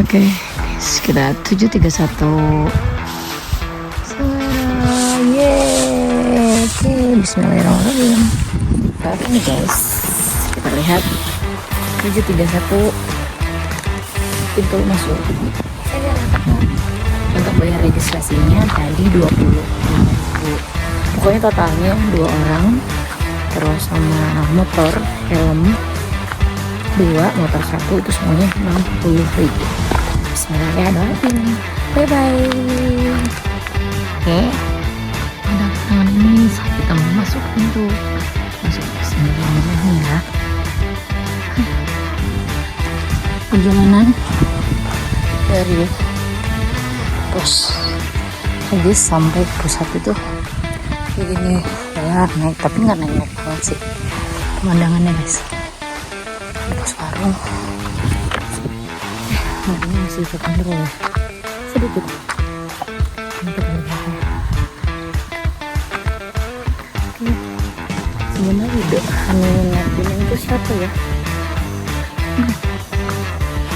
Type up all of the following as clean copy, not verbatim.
Oke, sekitar 7.31. Yeay. Oke, bismillahirrahmanirrahim. Oke nih guys, kita lihat 7.31 pintu masuk. Untuk bayar registrasinya tadi 20. Pokoknya totalnya 2 orang, terus sama motor, helm 2, motor 1, itu semuanya 60.000. Bismillahirrahmanirrahim. Bye bye. Oke, tanda tangan ini saat kita mau masuk pintu. Masuk bismillahirrahmanirrahim ya. Perjalanan dari pos Regis sampai pusat itu ini ya naik, tapi nggak naik banget sih pemandangannya guys. Pos warung mobilnya masih terkontrol ya, sedikit ini kita lihat ya. Oke, sebenarnya naik gunung itu siapa ya?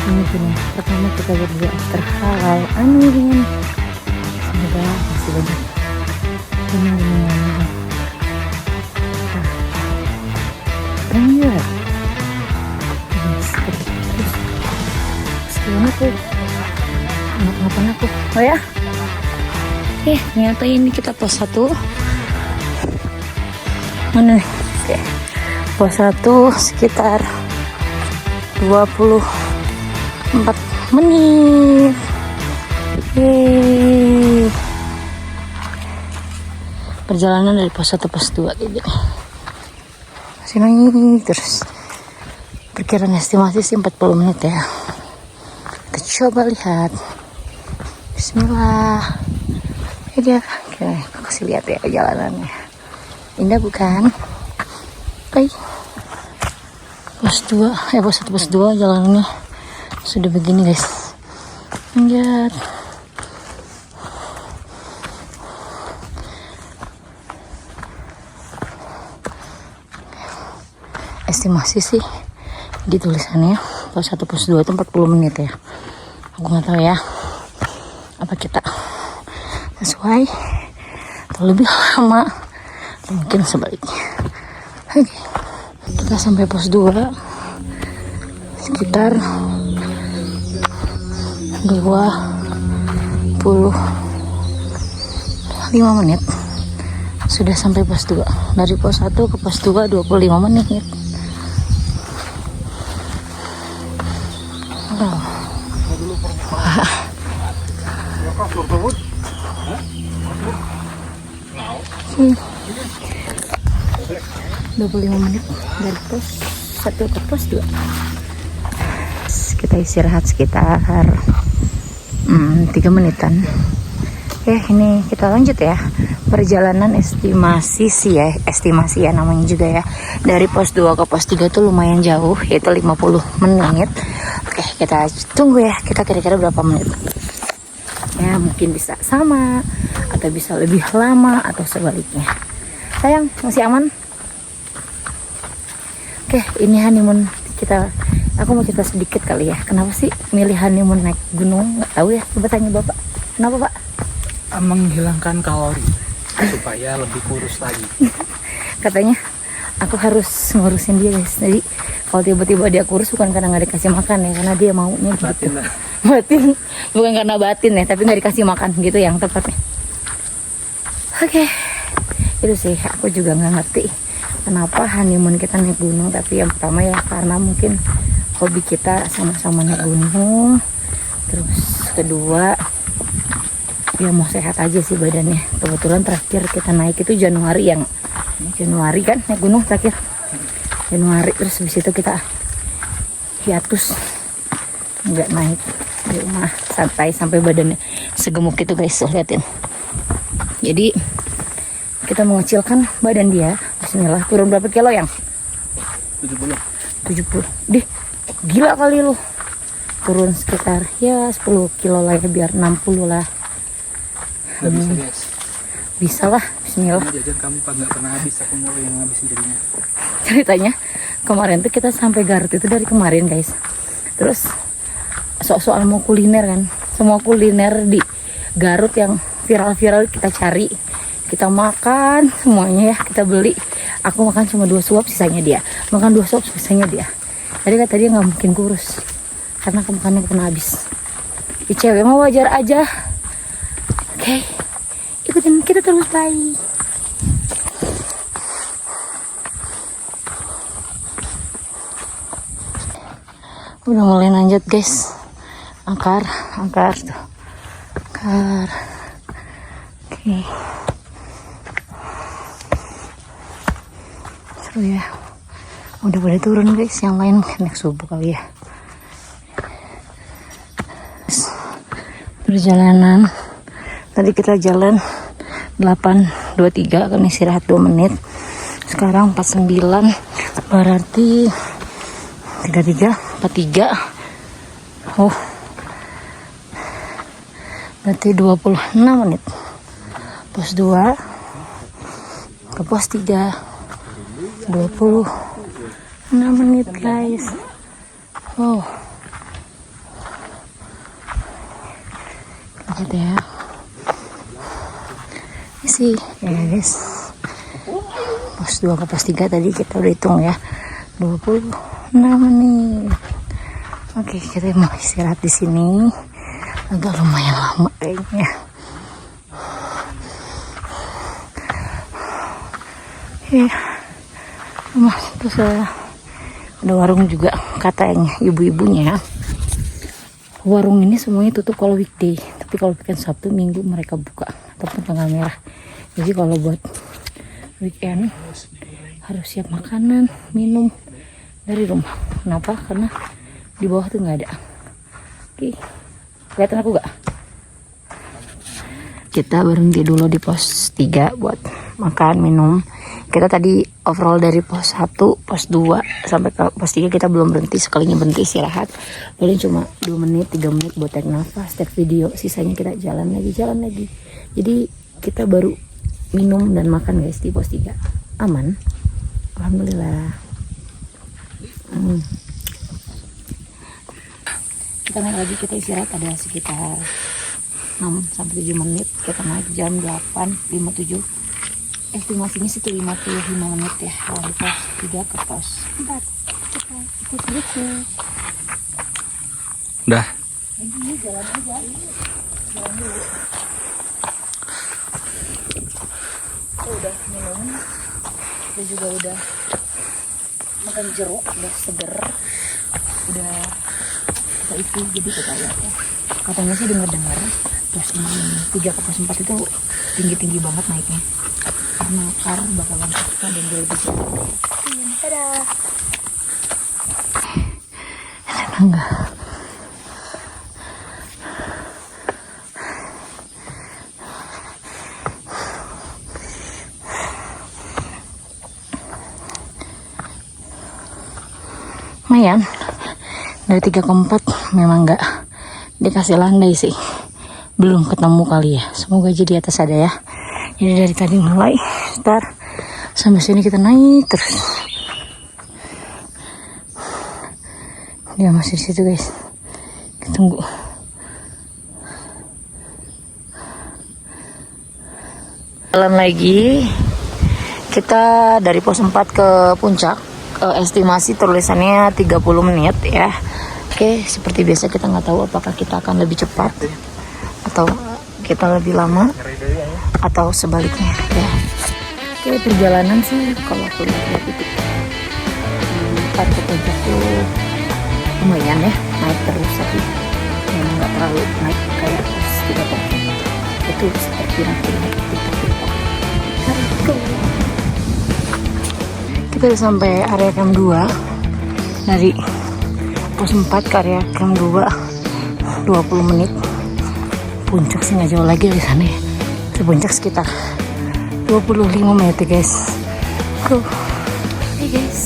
Ini gini, pertama kita berdoa terhalal, amin. Semoga masih banyak gunung-gunungan. Keren juga. Terus gimana tuh? Ngapain aku? Oh ya? Oke, ternyata ini kita pos 1. Mana nih? Oke, pos 1 sekitar 24 menit. Yeay. Perjalanan dari pos 1 pos 2 gitu. Masih naik terus. Perkiraan estimasi sih 40 menit ya. Kita coba lihat. Bismillah. Ini dia. Oke, aku kasih lihat ya jalanannya. Indah bukan? Oke. Pos 2, pos 1 pos 2 jalanannya sudah begini guys. Lihat. Estimasi sih di tulisannya pos 1 pos 2 itu 40 menit ya. Aku nggak tahu ya apa kita sesuai atau lebih lama atau mungkin sebaliknya. Oke, kita sampai pos 2 sekitar 25 menit. Sudah sampai pos 2. Dari pos 1 ke pos 2 25 menit. Wow. 25 menit dari pos 1 ke pos 2. Kita istirahat sekitar 3 menitan. Oke, ini kita lanjut ya. Perjalanan estimasi ya namanya juga ya. Dari pos 2 ke pos 3 tuh lumayan jauh, yaitu 50 menit. Oke, kita tunggu ya, kita kira-kira berapa menit. Ya, mungkin bisa sama atau bisa lebih lama atau sebaliknya. Sayang, masih aman? Oke, ini honeymoon kita. Aku mau cerita sedikit kali ya. Kenapa sih milih honeymoon naik gunung? Nggak tahu ya. Coba tanya bapak. Kenapa pak? Menghilangkan kalori supaya lebih kurus lagi. Katanya aku harus ngurusin dia guys. Jadi kalau tiba-tiba dia kurus bukan karena nggak dikasih makan ya, karena dia maunya gitu. Batin lah. Batin, bukan karena batin ya, tapi nggak dikasih makan gitu yang tepatnya. Oke, itu sih aku juga nggak ngerti kenapa honeymoon kita naik gunung. Tapi yang pertama ya karena mungkin hobi kita sama-sama naik gunung. Terus kedua ya mau sehat aja sih badannya. Kebetulan terakhir kita naik itu Januari kan naik gunung terakhir Januari. Terus habis itu kita hiatus nggak naik di rumah, santai sampai badannya segemuk itu guys. Lihatin. Jadi kita mengecilkan badan dia. Bismillah. Turun berapa kilo yang? 70. Dih, gila kali lu. Turun sekitar ya 10 kilo lah ya, biar 60 lah. Bisa guys. Bisa lah, bismillah. Jajan kamu nggak pernah habis, aku mau yang ngabisin jadinya. Ceritanya kemarin tuh kita sampai Garut itu dari kemarin guys. Terus soal mau kuliner kan. Semua kuliner di Garut yang viral-viral kita cari, kita makan semuanya ya, kita beli. Aku makan cuma 2 suap, sisanya dia makan 2 suap, sisanya dia. Tadi kata dia nggak mungkin kurus karena makannya kena habis. Di cewek mah wajar aja. Oke, ikutin kita terus, bye. Udah mulai lanjut guys, angkar tuh, angkar. Oke, seru ya. Udah pada turun guys, yang lain naik subuh kali ya. Perjalanan tadi kita jalan 8.23 kan, istirahat 2 menit. Sekarang 49, berarti 43. Oh, berarti 26 menit. Pos 2 ke pos 3 26 menit guys. Oh, lihat ya, isi ya guys. Pos 2 ke pos 3 tadi kita udah hitung ya, 26 menit. Oke, kita mau istirahat di sini. Agak lumayan lama kayaknya. Ya, terus ada warung juga katanya ibu-ibunya. Warung ini semuanya tutup kalau weekday, tapi kalau weekend Sabtu Minggu mereka buka, ataupun tanggal merah. Jadi kalau buat weekend harus siap makanan, minum dari rumah. Kenapa? Karena di bawah tuh nggak ada. Oke, kelihatan aku gak? Kita berhenti dulu di pos 3 buat makan, minum. Kita tadi overall dari pos 1, pos 2 sampai ke pos 3 kita belum berhenti. Sekalinya berhenti istirahat paling cuma 2 menit, 3 menit buat take nafas, take video. Sisanya kita jalan lagi. Jadi kita baru minum dan makan guys di pos 3. Aman, alhamdulillah. Kita naik lagi, kita istirahat ada sekitar 6-7 menit. Kita naik jam 8.57. Estimasinya sih 55 menit ya, dari pos 3 ke pos 4. Kita ikut terus. Udah. Ini jalan aja. Jalan dulu. Kita udah minum. Kita juga udah makan jeruk, udah seger. Udah kita itu, jadi kita lihat ya. Katanya sih dengar pos 3 ke pos 4 itu tinggi-tinggi banget naiknya. Karena kar bakalan terbuka dan dia lebih jauh. Dadah. Enggak. Lumayan. Dari 3 ke 4 memang enggak dikasih landai sih. Belum ketemu kali ya. Semoga aja di atas ada ya. Jadi dari tadi mulai start sampai sini kita naik terus. Dia masih di situ guys. Kita tunggu. Jalan lagi. Kita dari pos 4 ke puncak. Estimasi tulisannya 30 menit ya. Oke, seperti biasa kita nggak tahu apakah kita akan lebih cepat atau kita lebih lama atau sebaliknya ya. Oke, perjalanan sih kalau aku lihat itu 4 ke puncak tuh lumayan ya, naik terus tapi memang nggak terlalu naik kayak pas kita itu seperti nanti kita udah sampai area camp 2. Dari pos 4 ke area camp 2 20 menit. Puncak sih nggak jauh lagi dari sana ya. Di puncak sekitar 25 menit ya guys. Hai guys,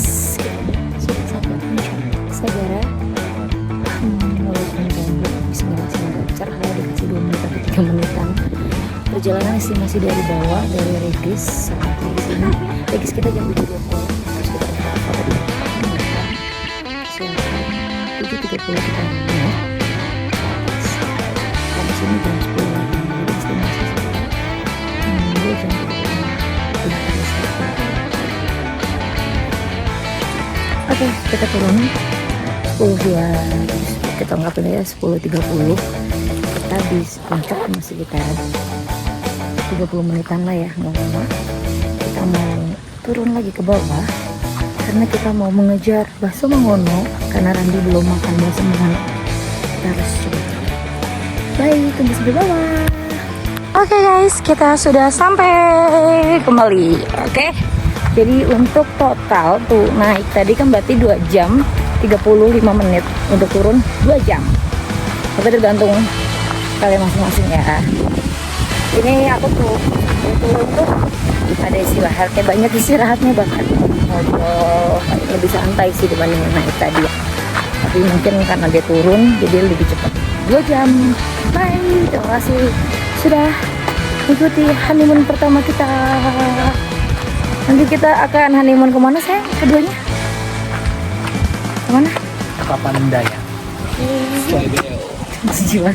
sudah sampai puncak Sagara. Walaupun gambut, bismillah, cerah ya, dikasih 2 menit atau 3 menitan. Perjalanan estimasi dari bawah, dari Regis sampai di sini. Regis kita jam 7.20, terus kita berapa tadi? 7.30 kita naik. sini jam 10 lagi. Jadi estimasi sekitar 2 jam ke depan. Udah ada start. Oke, kita turun 10 ya, kita anggapin ya 10.30. Kita di puncak masih sekitar 30 menitan lah ya, nggak lama. Kita mau turun lagi ke bawah karena kita mau mengejar bakso Mangono karena Randi belum makan bakso Mangono. Kita harus coba. Baik, tunggu sampai bawah. Oke guys, kita sudah sampai kembali. Oke. Jadi untuk total tuh naik tadi kan berarti 2 jam 35 menit, untuk turun 2 jam. Tapi tergantung kalian masing-masing ya. Ini aku tuh turun tuh ada istirahat, kayak banyak istirahatnya, bahkan ngobrol lebih santai sih dibanding naik tadi ya. Tapi mungkin karena dia turun jadi lebih cepat. 2 jam. Bye, terima kasih sudah mengikuti honeymoon pertama kita. Nanti kita akan honeymoon kemana sayang? Keduanya? Kemana? Papandayan. Jiwa.